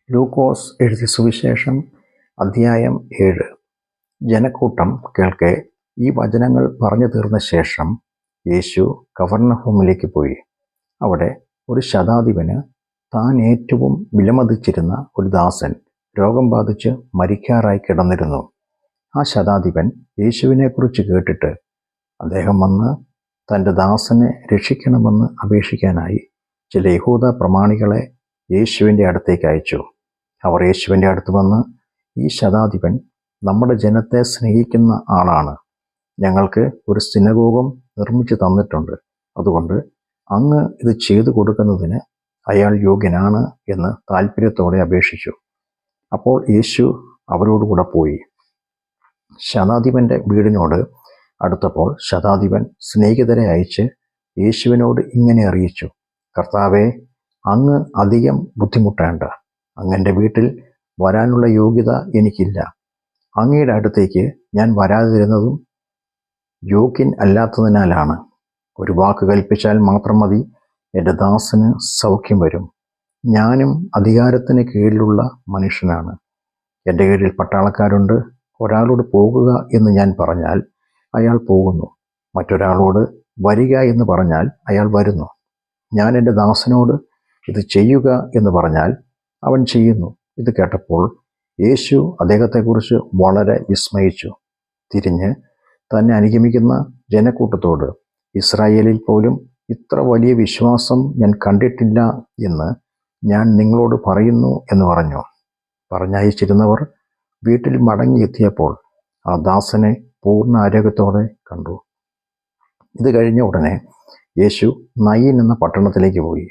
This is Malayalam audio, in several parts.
ലൂക്കോസ് എഴുതിയ സുവിശേഷം അധ്യായം 7. ജനക്കൂട്ടം കേൾക്കെ ഈ വചനങ്ങൾ പറഞ്ഞു തീർന്ന ശേഷം യേശു കഫർന്നഹൂമിലേക്ക് പോയി. അവിടെ ഒരു ശതാധിപന് താൻ ഏറ്റവും വിലമതിച്ചിരുന്ന ഒരു ദാസൻ രോഗം ബാധിച്ച് മരിക്കാറായി കിടന്നിരുന്നു. ആ ശതാധിപൻ യേശുവിനെക്കുറിച്ച് കേട്ടിട്ട് അദ്ദേഹം വന്ന് തൻ്റെ ദാസനെ രക്ഷിക്കണമെന്ന് അപേക്ഷിക്കാനായി ചില യഹൂദ പ്രമാണികളെ യേശുവിൻ്റെ അടുത്തേക്ക് അയച്ചു. അവർ യേശുവിൻ്റെ അടുത്ത് വന്ന്, ഈ ശതാധിപൻ നമ്മുടെ ജനത്തെ സ്നേഹിക്കുന്ന ആളാണ്. ഞങ്ങൾക്ക് ഒരു സിനഗോഗും നിർമ്മിച്ചു തന്നിട്ടുണ്ട്. അതുകൊണ്ട് അങ്ങ് ഇത് ചെയ്തു കൊടുക്കുന്നതിന് അയാൾ യോഗ്യനാണ് എന്ന് താല്പര്യത്തോടെ അപേക്ഷിച്ചു. അപ്പോൾ യേശു അവരോടുകൂടെ പോയി. ശതാധിപൻ്റെ വീടിനോട് അടുത്തപ്പോൾ ശതാധിപൻ സ്നേഹിതരെ അയച്ച് യേശുവിനോട് ഇങ്ങനെ അറിയിച്ചു: കർത്താവേ, അങ്ങ് അധികം ബുദ്ധിമുട്ടേണ്ട. അങ്ങൻ്റെ വീട്ടിൽ വരാനുള്ള യോഗ്യത എനിക്കില്ല. അങ്ങയുടെ അടുത്തേക്ക് ഞാൻ വരാതിരുന്നതും യോഗ്യൻ അല്ലാത്തതിനാലാണ്. ഒരു വാക്ക് കൽപ്പിച്ചാൽ മാത്രം മതി, എൻ്റെ ദാസന് സൗഖ്യം വരും. ഞാനും അധികാരത്തിന് കീഴിലുള്ള മനുഷ്യനാണ്. എൻ്റെ കീഴിൽ പട്ടാളക്കാരുണ്ട്. ഒരാളോട് പോകുക എന്ന് ഞാൻ പറഞ്ഞാൽ അയാൾ പോകുന്നു. മറ്റൊരാളോട് വരിക എന്ന് പറഞ്ഞാൽ അയാൾ വരുന്നു. ഞാൻ എൻ്റെ ദാസനോട് ഇത് ചെയ്യുക എന്ന് പറഞ്ഞാൽ അവൻ ചെയ്യുന്നു. ഇത് കേട്ടപ്പോൾ യേശു അദ്ദേഹത്തെക്കുറിച്ച് വളരെ വിസ്മയിച്ചു. തിരിഞ്ഞ് തന്നെ അനുഗമിക്കുന്ന ജനക്കൂട്ടത്തോട്, ഇസ്രായേലിൽ പോലും ഇത്ര വലിയ വിശ്വാസം ഞാൻ കണ്ടിട്ടില്ല എന്ന് ഞാൻ നിങ്ങളോട് പറയുന്നു എന്ന് പറഞ്ഞു. പറഞ്ഞയച്ചിരുന്നവർ വീട്ടിൽ മടങ്ങിയെത്തിയപ്പോൾ ആ ദാസനെ പൂർണ്ണ ആരോഗ്യത്തോടെ കണ്ടു. ഇത് കഴിഞ്ഞ ഉടനെ യേശു നയീൻ എന്ന പട്ടണത്തിലേക്ക് പോയി.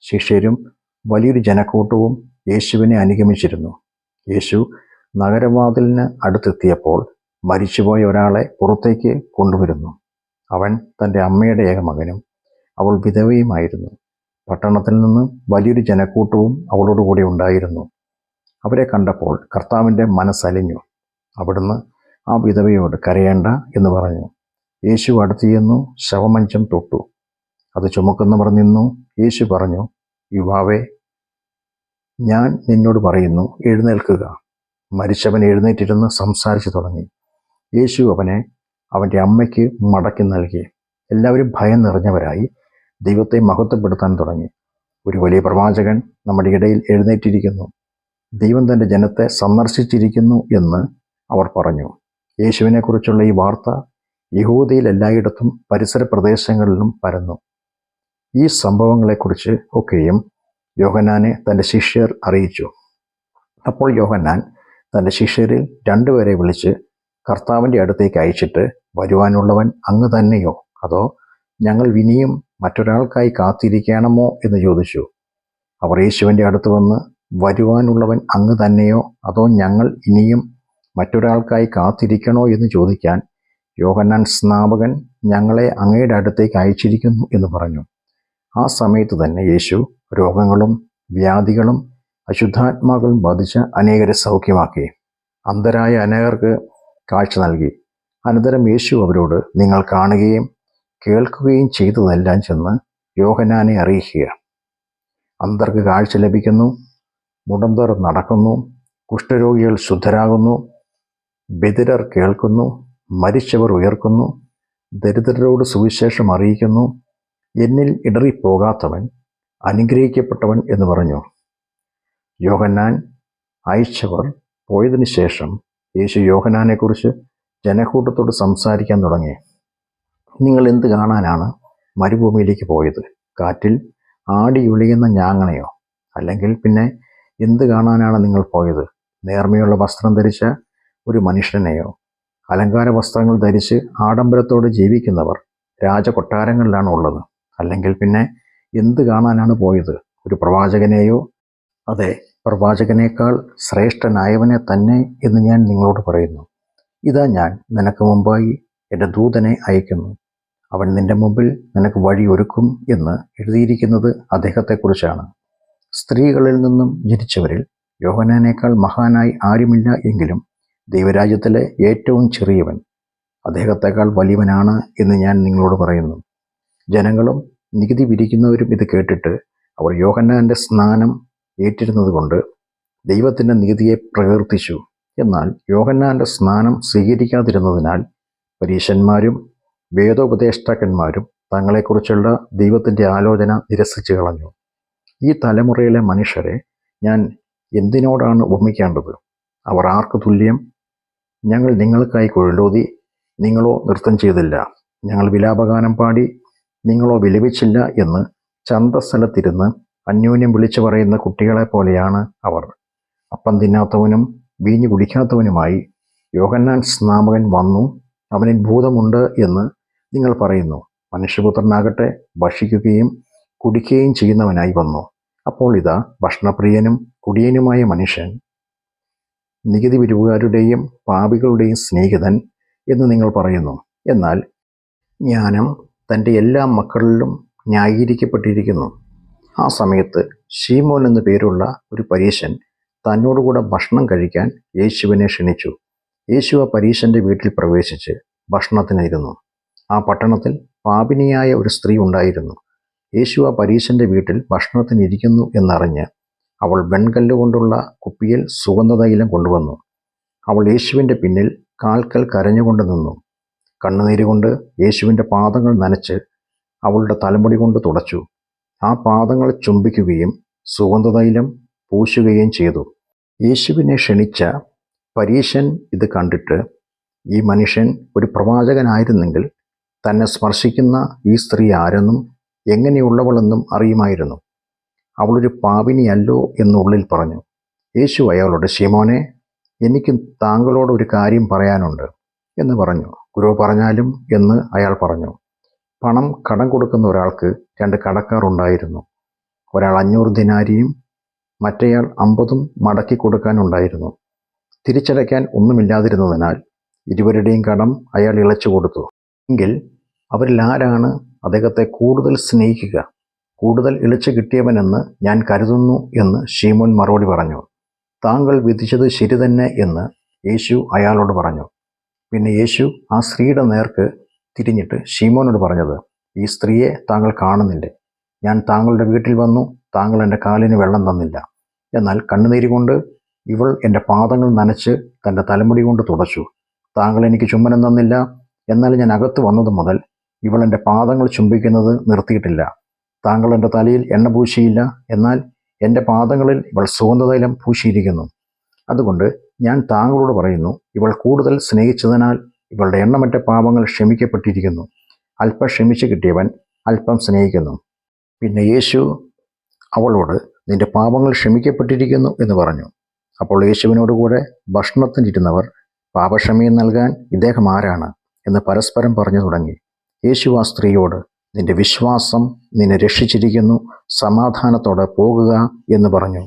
ശിഷ്യരും വലിയൊരു ജനക്കൂട്ടവും യേശുവിനെ അനുഗമിച്ചിരുന്നു. യേശു നഗരവാതിലിന് അടുത്തെത്തിയപ്പോൾ മരിച്ചുപോയ ഒരാളെ പുറത്തേക്ക് കൊണ്ടുവരുന്നു. അവൻ തൻ്റെ അമ്മയുടെ ഏകമകനും അവൾ വിധവയുമായിരുന്നു. പട്ടണത്തിൽ നിന്ന് വലിയൊരു ജനക്കൂട്ടവും അവളോടുകൂടി ഉണ്ടായിരുന്നു. അവരെ കണ്ടപ്പോൾ കർത്താവിൻ്റെ മനസ്സലിഞ്ഞു. അവിടുന്ന് ആ വിധവയോട് കരയേണ്ട എന്ന് പറഞ്ഞു. യേശു അടുത്തു ചെന്നു ശവമഞ്ചം തൊട്ടു. അത് ചുമക്കുന്നവർ നിന്നു. യേശു പറഞ്ഞു, യുവാവേ, ഞാൻ നിന്നോട് പറയുന്നു, എഴുന്നേൽക്കുക. മരിച്ചവൻ എഴുന്നേറ്റിരുന്ന് സംസാരിച്ചു തുടങ്ങി. യേശു അവനെ അവൻ്റെ അമ്മയ്ക്ക് മടക്കി നൽകി. എല്ലാവരും ഭയം നിറഞ്ഞവരായി ദൈവത്തെ മഹത്വപ്പെടുത്താൻ തുടങ്ങി. ഒരു വലിയ പ്രവാചകൻ നമ്മുടെ ഇടയിൽ എഴുന്നേറ്റിരിക്കുന്നു. ദൈവം തൻ്റെ ജനത്തെ സന്ദർശിച്ചിരിക്കുന്നു എന്ന് അവർ പറഞ്ഞു. യേശുവിനെക്കുറിച്ചുള്ള ഈ വാർത്ത യഹൂദയിൽ എല്ലായിടത്തും പരിസര പ്രദേശങ്ങളിലും പരന്നു. ഈ സംഭവങ്ങളെക്കുറിച്ച് ഒക്കെയും യോഹന്നാനെ തൻ്റെ ശിഷ്യർ അറിയിച്ചു. അപ്പോൾ യോഹന്നാൻ തൻ്റെ ശിഷ്യരിൽ 2 പേരെ വിളിച്ച് കർത്താവിൻ്റെ അടുത്തേക്ക് അയച്ചിട്ട്, വരുവാനുള്ളവൻ അങ്ങ് തന്നെയോ, അതോ ഞങ്ങൾ ഇനിയും മറ്റൊരാൾക്കായി കാത്തിരിക്കണമോ എന്ന് ചോദിച്ചു. അവർ യേശുവിൻ്റെ അടുത്ത് വന്ന്, വരുവാനുള്ളവൻ അങ്ങ് തന്നെയോ, അതോ ഞങ്ങൾ ഇനിയും മറ്റൊരാൾക്കായി കാത്തിരിക്കണോ എന്ന് ചോദിക്കാൻ യോഹന്നാൻ സ്നാപകൻ ഞങ്ങളെ അങ്ങയുടെ അടുത്തേക്ക് അയച്ചിരിക്കുന്നു എന്ന് പറഞ്ഞു. ആ സമയത്ത് തന്നെ യേശു രോഗങ്ങളും വ്യാധികളും അശുദ്ധാത്മാക്കളും ബാധിച്ച അനേകരെ സൗഖ്യമാക്കി. അന്ധരായ അനേകർക്ക് കാഴ്ച നൽകി. അനന്തരം യേശു അവരോട്, നിങ്ങൾ കാണുകയും കേൾക്കുകയും ചെയ്തതെല്ലാം ചെന്ന് യോഹന്നാനെ അറിയിക്കുക. അന്ധർക്ക് കാഴ്ച ലഭിക്കുന്നു, മുടന്തർ നടക്കുന്നു, കുഷ്ഠരോഗികൾ ശുദ്ധരാകുന്നു, ബധിരർ കേൾക്കുന്നു, മരിച്ചവർ ഉയർക്കുന്നു, ദരിദ്രരോട് സുവിശേഷം അറിയിക്കുന്നു. എന്നിൽ ഇടറിപ്പോകാത്തവൻ അനുഗ്രഹിക്കപ്പെട്ടവൻ എന്ന് പറഞ്ഞു. യോഹന്നാൻ അയച്ചവർ പോയതിനു ശേഷം യേശു യോഹന്നാനെക്കുറിച്ച് ജനക്കൂട്ടത്തോട് സംസാരിക്കാൻ തുടങ്ങി. നിങ്ങൾ എന്ത് കാണാനാണ് മരുഭൂമിയിലേക്ക് പോയത്? കാറ്റിൽ ആടിയുലയുന്ന ഞാങ്ങണയോ? അല്ലെങ്കിൽ പിന്നെ എന്ത് കാണാനാണ് നിങ്ങൾ പോയത്? നേർമയുള്ള വസ്ത്രം ധരിച്ച ഒരു മനുഷ്യനെയോ? അലങ്കാര വസ്ത്രങ്ങൾ ധരിച്ച് ആഡംബരത്തോടെ ജീവിക്കുന്നവർ രാജകൊട്ടാരങ്ങളിലാണ് ഉള്ളത്. അല്ലെങ്കിൽ പിന്നെ എന്ത് കാണാനാണ് പോയത്? ഒരു പ്രവാചകനെയോ? അതെ, പ്രവാചകനേക്കാൾ ശ്രേഷ്ഠനായവനെ തന്നെ എന്ന് ഞാൻ നിങ്ങളോട് പറയുന്നു. ഇതാ, ഞാൻ നിനക്ക് മുമ്പായി എൻ്റെ ദൂതനെ അയക്കുന്നു. അവൻ നിന്റെ മുമ്പിൽ നിനക്ക് വഴി ഒരുക്കും എന്ന് എഴുതിയിരിക്കുന്നത് അദ്ദേഹത്തെക്കുറിച്ചാണ്. സ്ത്രീകളിൽ നിന്നും ജനിച്ചവരിൽ യോഹന്നാനേക്കാൾ മഹാനായി ആരുമില്ല. എങ്കിലും ദൈവരാജ്യത്തിലെ ഏറ്റവും ചെറിയവൻ അദ്ദേഹത്തെക്കാൾ വലിയവനാണ് എന്ന് ഞാൻ നിങ്ങളോട് പറയുന്നു. ജനങ്ങളും നികുതി പിരിക്കുന്നവരും ഇത് കേട്ടിട്ട് അവർ യോഹന്നാൻ്റെ സ്നാനം ഏറ്റിരുന്നത് കൊണ്ട് ദൈവത്തിൻ്റെ നീതിയെ പ്രകീർത്തിച്ചു. എന്നാൽ യോഹന്നാൻ്റെ സ്നാനം സ്വീകരിക്കാതിരുന്നതിനാൽ പരീശന്മാരും വേദോപദേഷ്ടാക്കന്മാരും തങ്ങളെക്കുറിച്ചുള്ള ദൈവത്തിൻ്റെ ആലോചന നിരസിച്ചു കളഞ്ഞു. ഈ തലമുറയിലെ മനുഷ്യരെ ഞാൻ എന്തിനോടാണ് ഉപമിക്കേണ്ടത്? അവർ ആർക്ക് തുല്യം? ഞങ്ങൾ നിങ്ങൾക്കായി കുഴലൂതി, നിങ്ങളോ നൃത്തം ചെയ്തില്ല. ഞങ്ങൾ വിലാപഗാനം പാടി, നിങ്ങളോ വിലപിച്ചില്ല എന്ന് ചന്തസ്ഥലത്തിരുന്ന് അന്യോന്യം വിളിച്ചു പറയുന്ന കുട്ടികളെ പോലെയാണ് അവർ. അപ്പം തിന്നാത്തവനും വീഞ്ഞു കുടിക്കാത്തവനുമായി യോഹന്നാൻ സ്നാപകൻ വന്നു, അവനിൽ ഭൂതമുണ്ട് എന്ന് നിങ്ങൾ പറയുന്നു. മനുഷ്യപുത്രനാകട്ടെ ഭക്ഷിക്കുകയും കുടിക്കുകയും ചെയ്യുന്നവനായി വന്നു. അപ്പോൾ ഇതാ, ഭക്ഷണപ്രിയനും കുടിയനുമായ മനുഷ്യൻ, നികുതി പിരിവുകാരുടെയും പാപികളുടെയും സ്നേഹിതൻ എന്ന് നിങ്ങൾ പറയുന്നു. എന്നാൽ ജ്ഞാനം തൻ്റെ എല്ലാ മക്കളിലും ന്യായീകരിക്കപ്പെട്ടിരിക്കുന്നു. ആ സമയത്ത് ശീമോൻ എന്നു പേരുള്ള ഒരു പരീശൻ തന്നോടുകൂടെ ഭക്ഷണം കഴിക്കാൻ യേശുവിനെ ക്ഷണിച്ചു. യേശു ആ പരീശൻ്റെ വീട്ടിൽ പ്രവേശിച്ച് ഭക്ഷണത്തിനിരുന്നു. ആ പട്ടണത്തിൽ പാപിനിയായ ഒരു സ്ത്രീ ഉണ്ടായിരുന്നു. യേശു ആ പരീശൻ്റെ വീട്ടിൽ ഭക്ഷണത്തിനിരിക്കുന്നു എന്നറിഞ്ഞ് അവൾ വെൺകല്ല് കൊണ്ടുള്ള കുപ്പിയിൽ സുഗന്ധതൈലം കൊണ്ടുവന്നു. അവൾ യേശുവിൻ്റെ പിന്നിൽ കാൽക്കൽ കരഞ്ഞുകൊണ്ട് നിന്നു. കണ്ണുനീര് കൊണ്ട് യേശുവിൻ്റെ പാദങ്ങൾ നനച്ച് അവളുടെ തലമുടി കൊണ്ട് തുടച്ചു. ആ പാദങ്ങൾ ചുംബിക്കുകയും സുഗന്ധതൈലം പൂശുകയും ചെയ്തു. യേശുവിനെ ക്ഷണിച്ച പരീശൻ ഇത് കണ്ടിട്ട്, ഈ മനുഷ്യൻ ഒരു പ്രവാചകനായിരുന്നെങ്കിൽ തന്നെ സ്പർശിക്കുന്ന ഈ സ്ത്രീ ആരെന്നും എങ്ങനെയുള്ളവളെന്നും അറിയുമായിരുന്നു. അവളൊരു പാപിനിയല്ലോ എന്നുള്ളിൽ പറഞ്ഞു. യേശു അയാളോട്, ശീമോനെ, എനിക്ക് താങ്കളോട് ഒരു കാര്യം പറയാനുണ്ട് എന്ന് പറഞ്ഞു. ഗുരു, പറഞ്ഞാലും എന്ന് അയാൾ പറഞ്ഞു. പണം കടം കൊടുക്കുന്ന ഒരാൾക്ക് 2 കടക്കാർ ഉണ്ടായിരുന്നു. ഒരാൾ 500 ദിനാരിയും മറ്റേയാൾ 50 മടക്കി കൊടുക്കാനുണ്ടായിരുന്നു. തിരിച്ചടയ്ക്കാൻ ഒന്നുമില്ലാതിരുന്നതിനാൽ ഇരുവരുടെയും കടം അയാൾ ഇളച്ചു കൊടുത്തു. എങ്കിൽ അവരിൽ ആരാണ് അദ്ദേഹത്തെ കൂടുതൽ സ്നേഹിക്കുക? കൂടുതൽ ഇളച്ചു കിട്ടിയവനെന്ന് ഞാൻ കരുതുന്നു എന്ന് ശീമോൻ മറുപടി പറഞ്ഞു. താങ്കൾ വിധിച്ചത് ശരി തന്നെ എന്ന് യേശു അയാളോട് പറഞ്ഞു. പിന്നെ യേശു ആ സ്ത്രീയുടെ നേർക്ക് തിരിഞ്ഞിട്ട് ശീമോനോട് പറഞ്ഞത്, ഈ സ്ത്രീയെ താങ്കൾ കാണുന്നില്ലേ? ഞാൻ താങ്കളുടെ വീട്ടിൽ വന്നു, താങ്കൾ എൻ്റെ കാലിന് വെള്ളം തന്നില്ല. എന്നാൽ കണ്ണുനീര് കൊണ്ട് ഇവൾ എൻ്റെ പാദങ്ങൾ നനച്ച് തൻ്റെ തലമുടി കൊണ്ട് തുടച്ചു. താങ്കൾ എനിക്ക് ചുംബനം തന്നില്ല. എന്നാൽ ഞാൻ അകത്ത് വന്നത് മുതൽ ഇവൾ എൻ്റെ പാദങ്ങൾ ചുംബിക്കുന്നത് നിർത്തിയിട്ടില്ല. താങ്കൾ എൻ്റെ തലയിൽ എണ്ണ പൂശിയില്ല. എന്നാൽ എൻ്റെ പാദങ്ങളിൽ ഇവൾ സുഗന്ധതൈലം പൂശിയിരിക്കുന്നു. അതുകൊണ്ട് ഞാൻ താങ്കളോട് പറയുന്നു, ഇവൾ കൂടുതൽ സ്നേഹിച്ചതിനാൽ ഇവളുടെ എണ്ണമറ്റ പാപങ്ങൾ ക്ഷമിക്കപ്പെട്ടിരിക്കുന്നു. അല്പം ക്ഷമിച്ച് കിട്ടിയവൻ അല്പം സ്നേഹിക്കുന്നു. പിന്നെ യേശു അവളോട്, നിന്റെ പാപങ്ങൾ ക്ഷമിക്കപ്പെട്ടിരിക്കുന്നു എന്ന് പറഞ്ഞു. അപ്പോൾ യേശുവിനോടുകൂടെ ഭക്ഷണത്തിനിരുന്നവർ, പാപക്ഷമയും നൽകാൻ ഇദ്ദേഹം ആരാണ് എന്ന് പരസ്പരം പറഞ്ഞു തുടങ്ങി. യേശു ആ സ്ത്രീയോട്, നിന്റെ വിശ്വാസം നിന്നെ രക്ഷിച്ചിരിക്കുന്നു, സമാധാനത്തോടെ പോകുക എന്ന് പറഞ്ഞു.